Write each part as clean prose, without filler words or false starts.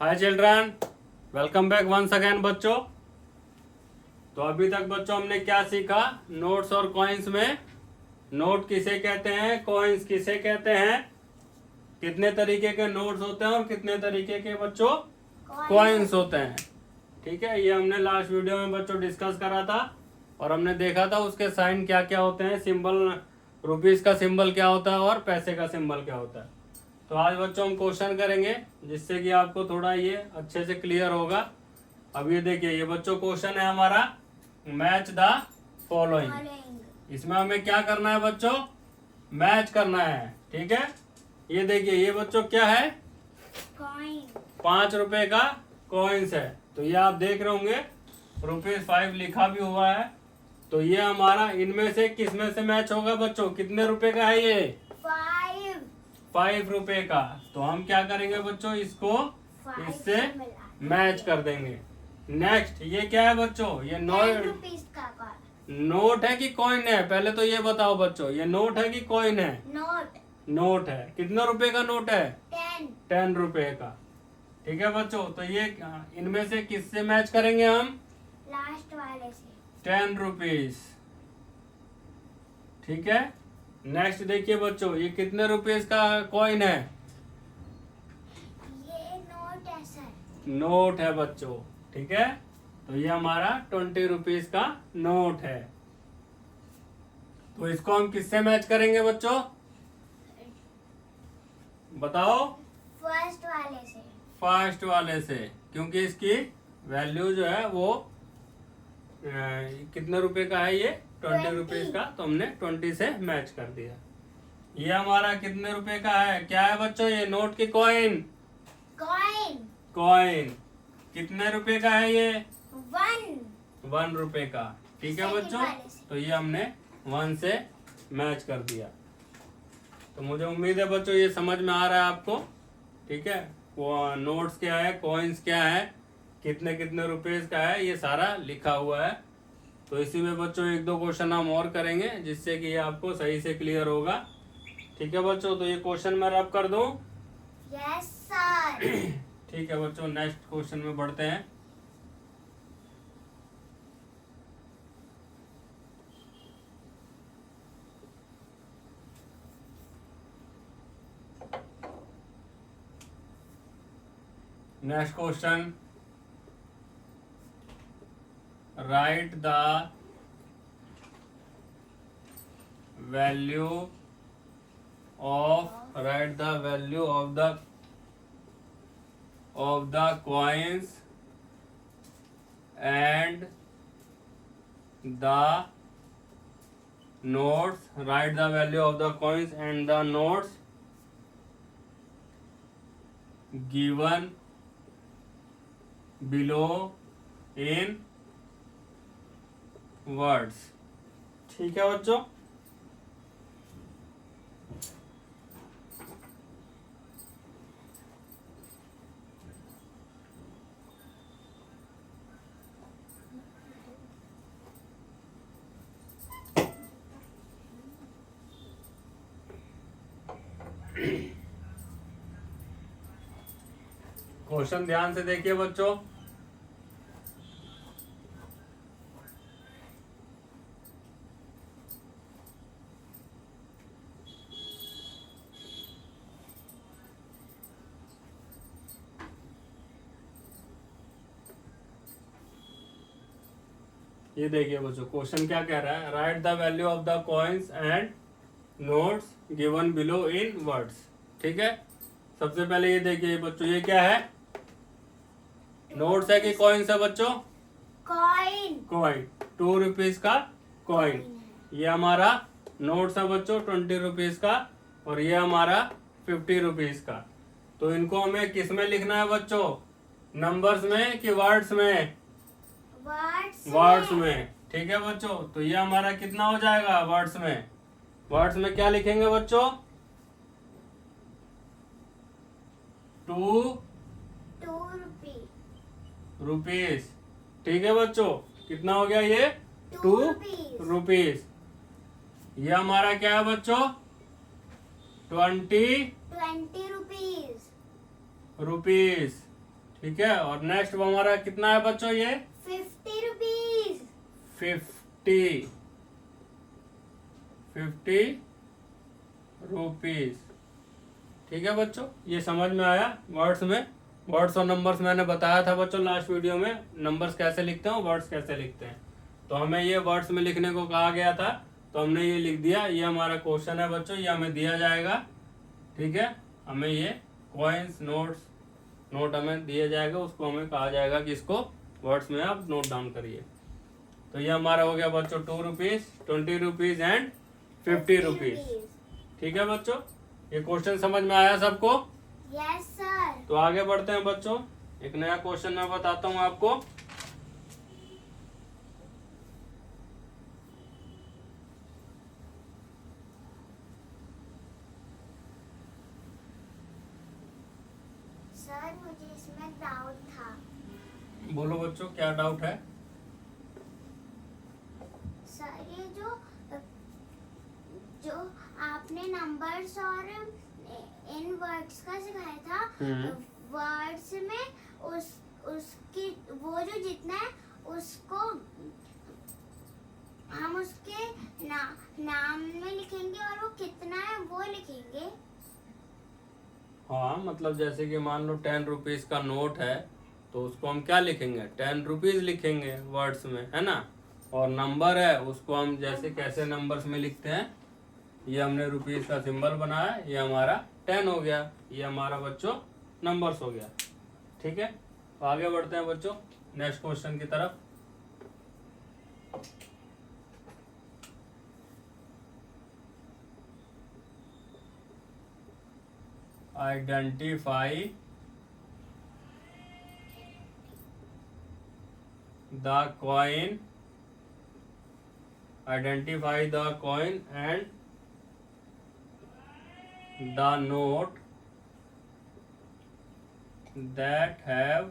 हाय children, welcome back once again बच्चों। तो अभी तक बच्चों हमने क्या सीखा? नोट्स और कॉइन्स में नोट किसे कहते हैं, कॉइन्स किसे कहते हैं, कितने तरीके के नोट्स होते हैं और कितने तरीके के बच्चों कॉइन्स होते हैं। ठीक है, ये हमने लास्ट वीडियो में बच्चों डिस्कस करा था और हमने देखा था उसके साइन क्या क्या होते हैं, सिंबल, रुपीस का सिंबल क्या होता है और पैसे का सिंबल क्या होता है। तो आज बच्चों हम क्वेश्चन करेंगे जिससे कि आपको थोड़ा ये अच्छे से क्लियर होगा। अब ये देखिए, ये बच्चों क्वेश्चन है हमारा मैच द फॉलोइंग। इसमें हमें क्या करना है बच्चों? मैच करना है। ठीक है, ये देखिए, ये बच्चों क्या है? कॉइन। 5 रुपए का कॉइन्स है। तो ये आप देख रहे होंगे ₹5 लिखा भी हुआ है। तो ये हमारा इनमें से किस में से मैच होगा बच्चों? कितने रुपए का है ये? 5 रुपए का। तो हम क्या करेंगे बच्चों? इसको इससे मैच कर देंगे। नेक्स्ट, ये क्या है बच्चों? ये नोट है कि कॉइन है? पहले तो ये बताओ बच्चों, ये नोट है कि कॉइन है? नोट है। कितने रुपए का नोट है? 10 रुपए का। ठीक है बच्चों, तो ये इनमें से किससे मैच करेंगे हम? लास्ट वाले से। 10 रुपीज। ठीक है, नेक्स्ट देखिए बच्चों, ये कितने रुपीस का कॉइन है? ये नोट है सर। नोट है बच्चों। ठीक है, तो ये हमारा 20 रुपीस का नोट है। तो इसको हम किससे मैच करेंगे बच्चों? बताओ। फर्स्ट वाले से। फर्स्ट वाले से, क्योंकि इसकी वैल्यू जो है वो कितने रुपए का है? ये 20 रुपीस का। तो हमने 20 से मैच कर दिया। ये हमारा कितने रुपए का है? क्या है बच्चों? ये नोट की कॉइन। कॉइन कितने रुपए का है ये? 1 रुपए का। ठीक है बच्चों, तो ये हमने 1 से मैच कर दिया। तो मुझे उम्मीद है बच्चों ये समझ में आ रहा है आपको। ठीक है, वो नोट्स क्या है, कॉइन्स क्या है, कितने कितने रुपीस का है, ये सारा लिखा हुआ है। तो इसी में बच्चों 1-2 क्वेश्चन हम और करेंगे जिससे कि ये आपको सही से क्लियर होगा। ठीक है बच्चों, तो ये क्वेश्चन मैं रब कर दूं? Yes sir. ठीक है बच्चों, नेक्स्ट क्वेश्चन में बढ़ते हैं। Next question, right the value of the coins and the notes. Right the value of the coins and the notes given below in words. ठीक है बच्चों, क्वेश्चन ध्यान से देखिए बच्चों। ये देखिए बच्चों, क्वेश्चन क्या कह रहा है? Right the value of the coins and notes given below in words. ठीक है, सबसे पहले ये देखिए बच्चों, ये क्या है? नोट्स है कि कॉइन्स है बच्चों? कॉइन। 2 रुपीस का कॉइन। ये हमारा नोट्स है बच्चों 20 रुपीस का, और ये हमारा 50 रुपीस का। तो इनको हमें किस में लिखना है बच्चों? नंबर्स में कि वर्ड्स में? वर्ड्स में। ठीक है बच्चों, तो ये हमारा कितना हो जाएगा वर्ड्स में? वर्ड्स में क्या लिखेंगे बच्चों? 2 रुपीस। ठीक है बच्चों, कितना हो गया ये? 2 रुपीस। ये हमारा क्या है बच्चों? 20 20 रुपीस। रुपीस। ठीक है, और नेक्स्ट हमारा कितना है बच्चों ये 50 रुपीज। 50 रुपीज। ठीक है बच्चों, ये समझ में आया वर्ड्स में। वर्ड्स और नंबर्स मैंने बताया था बच्चों लास्ट वीडियो में, नंबर्स कैसे लिखते हैं, वर्ड्स कैसे लिखते हैं। तो हमें ये वर्ड्स में लिखने को कहा गया था, तो हमने ये लिख दिया। ये हमारा क्वेश्चन है बच्चों, ये हमें दिया जाएगा। ठीक है, हमें ये कॉइन्स नोट हमें दिया जाएगा, उसको हमें कहा जाएगा कि इसको वर्ड्स में आप नोट डाउन करिए। तो ये हमारा हो गया बच्चों 2 रुपीज, 20 रुपीज एंड 50 रुपीज। ठीक है बच्चों, ये क्वेश्चन समझ में आया सबको? Yes sir. तो आगे बढ़ते हैं बच्चों, एक नया क्वेश्चन मैं बताता हूँ आपको। सर मुझे इसमें डाउट था। बोलो बच्चों, क्या डाउट है? सर ये जो आपने नंबर्स और इन वर्ड्स का सिखाया था, वर्ड्स में उसकी वो जो जितना है उसको हम उसके नाम में लिखेंगे और वो कितना है वो लिखेंगे। हाँ, मतलब जैसे कि मान लो 10 रुपीज का नोट है, तो उसको हम क्या लिखेंगे 10 रुपीज लिखेंगे वर्ड्स में, है ना। और नंबर है उसको हम जैसे कैसे नंबर्स में लिखते हैं, ये हमने रुपीज का सिंबल बनाया, ये हमारा 10 हो गया, ये हमारा बच्चों नंबर्स हो गया। ठीक है, तो आगे बढ़ते हैं बच्चों नेक्स्ट क्वेश्चन की तरफ। Identify the coin and the note that have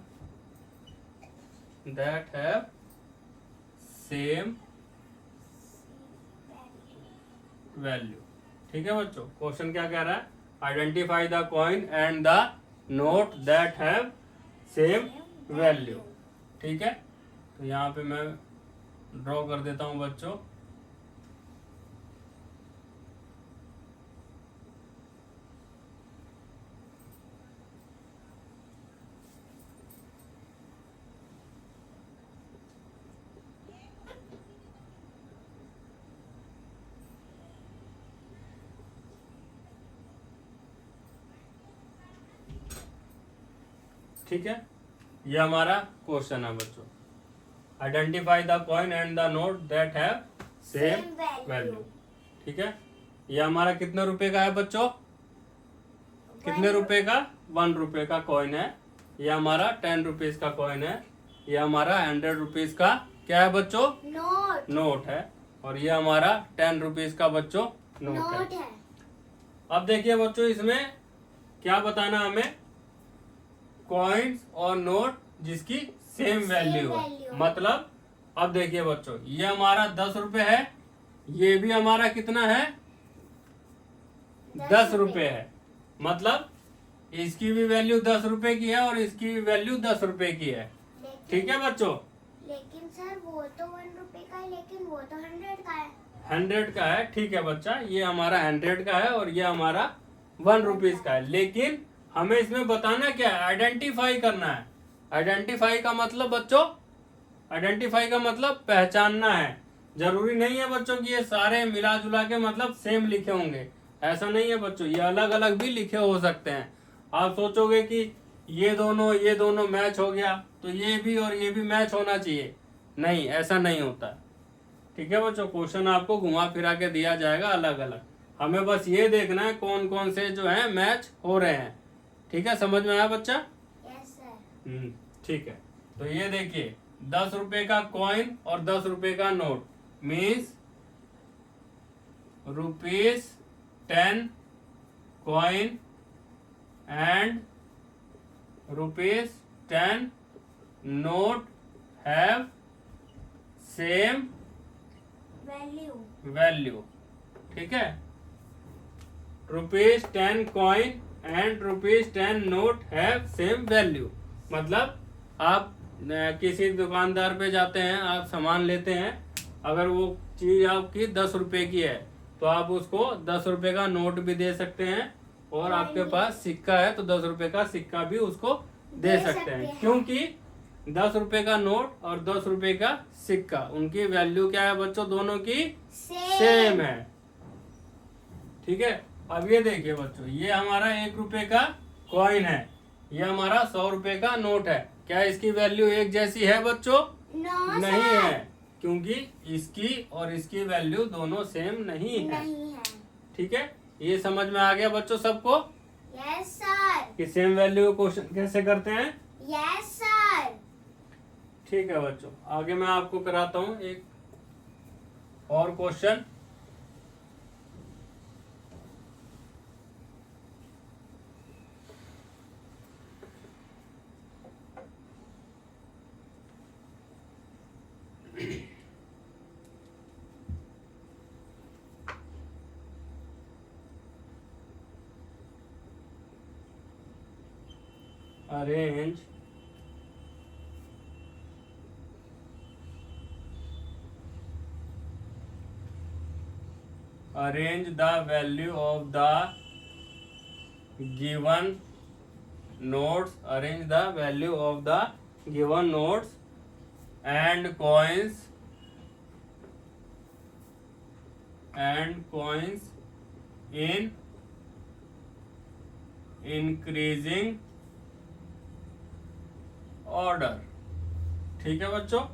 same value। ठीक है बच्चों, क्वेश्चन क्या कह रहा है? Identify the coin and the note that have same value. ठीक है, तो यहाँ पे मैं ड्रॉ कर देता हूँ बच्चों। ठीक है, ये हमारा क्वेश्चन है बच्चों। Identify the coin and the note that have same value. ठीक है, ये हमारा कितने रुपए का है बच्चों? कितने रुपए का? 1 रुपए का कॉइन है। ये हमारा 10 रुपीज का कॉइन है। ये हमारा 100 रुपीज का क्या है बच्चों? नोट है। और ये हमारा 10 रुपीज का बच्चों नोट है। अब देखिए बच्चों, इसमें क्या बताना हमें? कॉइन्स और नोट जिसकी सेम वैल्यू है। मतलब अब देखिए बच्चों, ये हमारा 10 रुपए है, ये भी हमारा कितना है? 10 रुपए है। मतलब इसकी भी वैल्यू 10 रुपए की है और इसकी भी वैल्यू 10 रुपए की है। ठीक है बच्चों, लेकिन सर वो तो 1 रुपए का है, लेकिन वो तो 100 का है। 100 का है। ठीक है बच्चा, ये हमारा 100 का है और ये हमारा 1 रुपीज का है। लेकिन हमें इसमें बताना क्या है? आइडेंटिफाई करना है। आइडेंटिफाई का मतलब बच्चों, आइडेंटिफाई का मतलब पहचानना है। जरूरी नहीं है बच्चों कि ये सारे मिला जुला के मतलब सेम लिखे होंगे, ऐसा नहीं है बच्चों। ये अलग अलग भी लिखे हो सकते हैं। आप सोचोगे कि ये दोनों मैच हो गया तो ये भी और ये भी मैच होना चाहिए, नहीं, ऐसा नहीं होता। ठीक है बच्चों, क्वेश्चन आपको घुमा फिरा के दिया जाएगा अलग अलग। हमें बस ये देखना है कौन कौन से जो है मैच हो रहे हैं। ठीक है, समझ में आया बच्चा? Yes sir. ठीक है, तो ये देखिए 10 रुपए का कॉइन और 10 रुपए का note means ₹10 coin and ₹10 note have same value. ठीक है, ₹10 coin and ₹10 note have same value. मतलब आप किसी दुकानदार पे जाते हैं, आप सामान लेते हैं, अगर वो चीज आपकी 10 रुपए की है तो आप उसको 10 रुपए का नोट भी दे सकते हैं, और आपके पास सिक्का है तो 10 रुपए का सिक्का भी उसको दे सकते हैं। क्योंकि 10 रुपए का नोट और 10 रुपए का सिक्का, उनकी वैल्यू क्या है बच्चों, दोनों की सेम है। ठीक है। अब ये देखिए बच्चों, ये हमारा 1 रुपए का कॉइन है, ये हमारा 100 रुपए का नोट है। क्या इसकी वैल्यू एक जैसी है बच्चों? नहीं है, क्योंकि इसकी और इसकी वैल्यू दोनों सेम नहीं है। ठीक है, ये समझ में आ गया बच्चों सबको? Yes sir. कि सेम वैल्यू क्वेश्चन कैसे करते हैं? Yes sir. ठीक है बच्चों, आगे मैं आपको कराता हूँ एक और question. Arrange the value of the given notes. Arrange the value of the given notes and coins in increasing order. ठीक है बच्चों?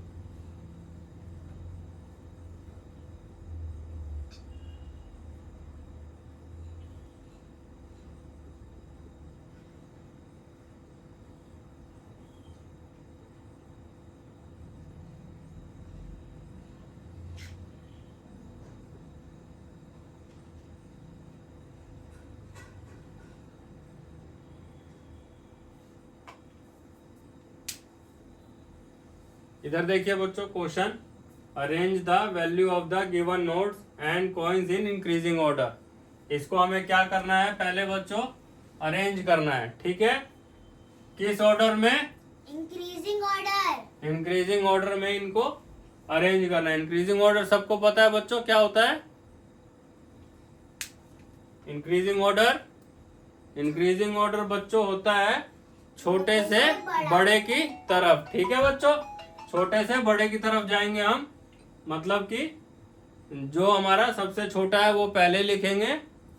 इधर देखिए बच्चों question, arrange the value of the given notes and coins in increasing order. इसको हमें क्या करना है, पहले बच्चों अरेंज करना है। ठीक है, किस ऑर्डर में? Increasing order. इंक्रीजिंग ऑर्डर में इनको अरेंज करना है। इंक्रीजिंग ऑर्डर सबको पता है बच्चों क्या होता है? इंक्रीजिंग ऑर्डर, इंक्रीजिंग ऑर्डर बच्चों होता है छोटे से बड़े की तरफ। ठीक है बच्चों, छोटे से बड़े की तरफ जाएंगे हम, मतलब कि जो हमारा सबसे छोटा है वो पहले लिखेंगे,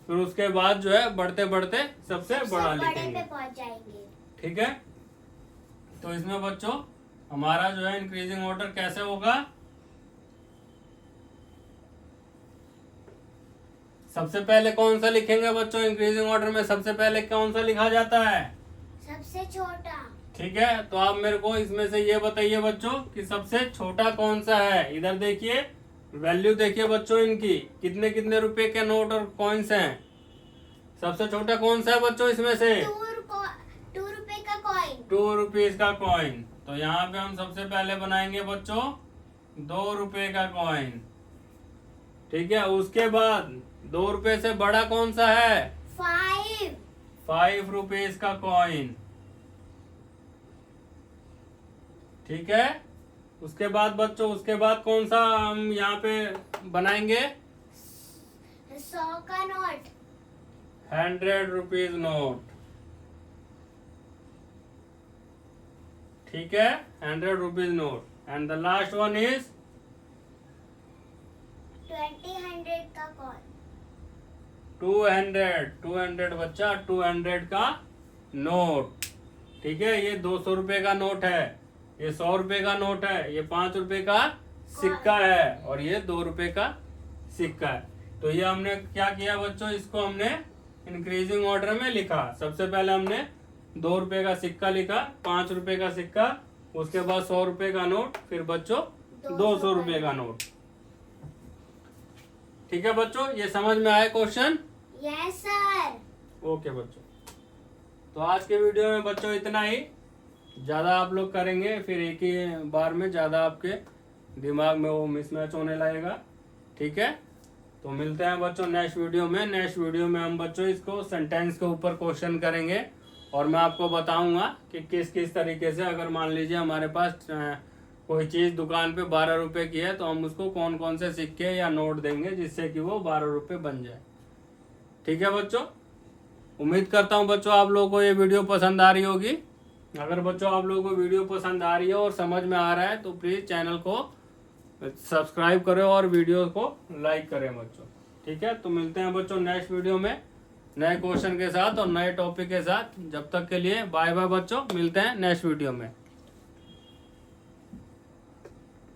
फिर उसके बाद जो है बढ़ते बढ़ते सबसे बड़ा लिखेंगे। पहुंच जाएंगे। ठीक है, तो इसमें बच्चों हमारा जो है इंक्रीजिंग ऑर्डर कैसे होगा? सबसे पहले कौन सा लिखेंगे बच्चों? इंक्रीजिंग ऑर्डर में सबसे पहले कौन सा लिखा जाता है? सबसे छोटा। ठीक है, तो आप मेरे को इसमें से ये बताइए बच्चों कि सबसे छोटा कौन सा है। इधर देखिए वैल्यू देखिए बच्चों, इनकी कितने कितने रुपए के नोट और कॉइन्स हैं। सबसे छोटा कौन सा है बच्चों इसमें से? 2 रुपए का कॉइन। 2 रुपीज का कॉइन। तो यहाँ पे हम सबसे पहले बनाएंगे बच्चों 2 रुपए का कॉइन। ठीक है, उसके बाद 2 रुपए से बड़ा कौन सा है? 5 रुपीज का कॉइन। ठीक है, उसके बाद बच्चों, उसके बाद कौन सा हम यहाँ पे बनाएंगे? 100 का नोट। 100 rupees note. ठीक है, 100 rupees note. And the last one is 200 का कॉइन। 200 बच्चा, 200 का नोट। ठीक है, ये 200 रुपए का नोट है, ये 100 रुपए का नोट है, ये 5 रुपए का सिक्का है, और ये 2 रुपए का सिक्का है। तो ये हमने क्या किया बच्चों, इसको हमने इंक्रीजिंग ऑर्डर में लिखा। सबसे पहले हमने 2 रुपए का सिक्का लिखा, 5 रुपए का सिक्का, उसके बाद 100 रुपए का नोट, फिर बच्चों 200 रुपए का नोट। ठीक है बच्चों, ये समझ में आया क्वेश्चन? Yes sir. ओके बच्चों, तो आज के वीडियो में बच्चों इतना ही। ज्यादा आप लोग करेंगे फिर एक ही बार में ज्यादा आपके दिमाग में वो मिसमैच होने लगेगा। ठीक है, तो मिलते हैं बच्चों नेक्स्ट वीडियो में। नेक्स्ट वीडियो में हम बच्चों इसको सेंटेंस के ऊपर क्वेश्चन करेंगे और मैं आपको बताऊंगा कि किस किस तरीके से, अगर मान लीजिए हमारे पास कोई चीज़ दुकान पे 12 रुपए की है तो हम उसको कौन कौन से सिक्के या नोट देंगे जिससे कि वो 12 रुपए बन जाए। ठीक है बच्चों, उम्मीद करता हूँ बच्चों आप लोगों को ये वीडियो पसंद आ रही होगी। अगर बच्चों आप लोगों को वीडियो पसंद आ रही है और समझ में आ रहा है तो प्लीज़ चैनल को सब्सक्राइब करें और वीडियो को लाइक करें बच्चों। ठीक है, तो मिलते हैं बच्चों नेक्स्ट वीडियो में नए क्वेश्चन के साथ और नए टॉपिक के साथ। जब तक के लिए बाय बाय बच्चों, मिलते हैं नेक्स्ट वीडियो में।